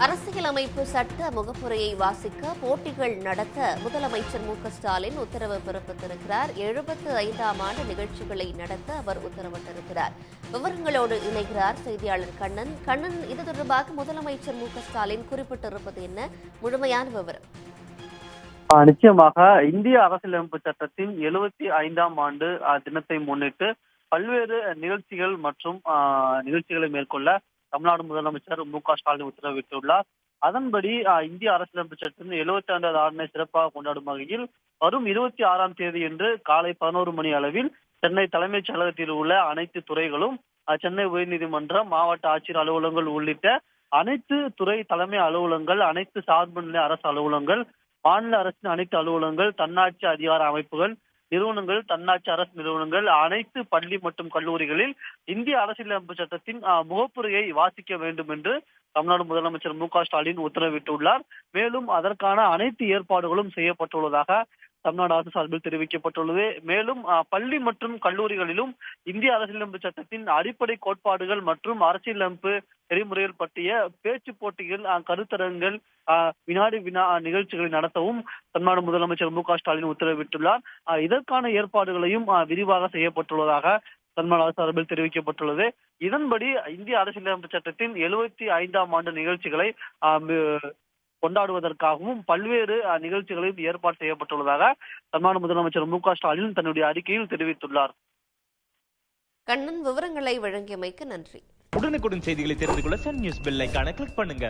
அரசியலமைப்பு சட்ட முகப்புரையை வாசிக்க போட்டிகள் நடத்த முதலமைச்சர் ஸ்டாலின் உத்தரவு பிறப்பித்திருக்கிறார். 75ஆம் ஆண்டு நிகழ்ச்சிகளை நடத்த அவர் உத்தரவிட்டிருக்கிறார். விவரங்களோடு இணைகிறார் செய்தியாளர் கண்ணன். கண்ணன், இது தொடர்பாக முதலமைச்சர் ஸ்டாலின் குறிப்பிட்டிருப்பது என்ன? முழுமையான விவரம். நிச்சயமாக இந்திய அரசியலமைப்பு சட்டத்தின் 75ஆம் ஆண்டு தினத்தை முன்னிட்டு பல்வேறு நிகழ்ச்சிகள் மற்றும் நிகழ்ச்சிகளை மேற்கொள்ள தமிழ்நாடு முதலமைச்சர் ஸ்டாலின் உத்தரவிட்டுள்ளார். அதன்படி இந்திய அரசியலமைப்பு சட்டத்தின் 75வது ஆண்டினை சிறப்பாக கொண்டாடும் வகையில் வரும் 26ஆம் தேதியன்று காலை 11 மணி அளவில் சென்னை தலைமைச் செயலகத்தில் உள்ள அனைத்து துறைகளும், சென்னை உயர்நீதிமன்றம், மாவட்ட ஆட்சியர் அலுவலகங்கள் உள்ளிட்ட அனைத்து துறை தலைமை அலுவலகங்கள், அனைத்து சார்பு நிலை அரசு அலுவலகங்கள், மாநில அரசின் அனைத்து அலுவலகங்கள், தன்னாட்சி அதிகார அமைப்புகள், நிறுவனங்கள், தன்னாட்சி அரசு நிறுவனங்கள், அனைத்து பள்ளி மற்றும் கல்லூரிகளில் இந்திய அரசியலமைப்பு சட்டத்தின் முகப்புரையை வாசிக்க வேண்டும் என்று தமிழ்நாடு முதலமைச்சர் ஸ்டாலின் உத்தரவிட்டுள்ளார். மேலும் அதற்கான அனைத்து ஏற்பாடுகளும் செய்யப்பட்டுள்ளதாக தமிழ்நாடு அரசு சார்பில் தெரிவிக்கப்பட்டுள்ளது. மேலும் பள்ளி மற்றும் கல்லூரிகளிலும் இந்திய அரசியலமைப்பு சட்டத்தின் அடிப்படை கோட்பாடுகள் மற்றும் அரசியலமைப்பு நெறிமுறைகள் பற்றிய பேச்சு போட்டிகள், கருத்தரங்குகள், வினாடி வினா நிகழ்ச்சிகளை நடத்தவும் தமிழ்நாடு முதலமைச்சர் ஸ்டாலின் உத்தரவிட்டுள்ளார். இதற்கான ஏற்பாடுகளையும் விரிவாக செய்யப்பட்டுள்ளதாக தமிழ்நாடு அரசு சார்பில் தெரிவிக்கப்பட்டுள்ளது. இதன்படி இந்திய அரசியலமைப்பு சட்டத்தின் 75ஆம் ஆண்டு நிகழ்ச்சிகளை கொண்டாடுவதற்காகவும் பல்வேறு நிகழ்ச்சிகளையும் ஏற்பாடு செய்யப்பட்டுள்ளதாக தமிழ்நாடு முதலமைச்சர் ஸ்டாலின் தன்னுடைய அறிக்கையில் தெரிவித்துள்ளார். கண்ணன், விவரங்களை வழங்கியமைக்கு நன்றி. உடனுக்குடன் செய்திகளை தெரிந்து கொள்ள சன் நியூஸ் பெல் ஐகானை கிளிக் பண்ணுங்க.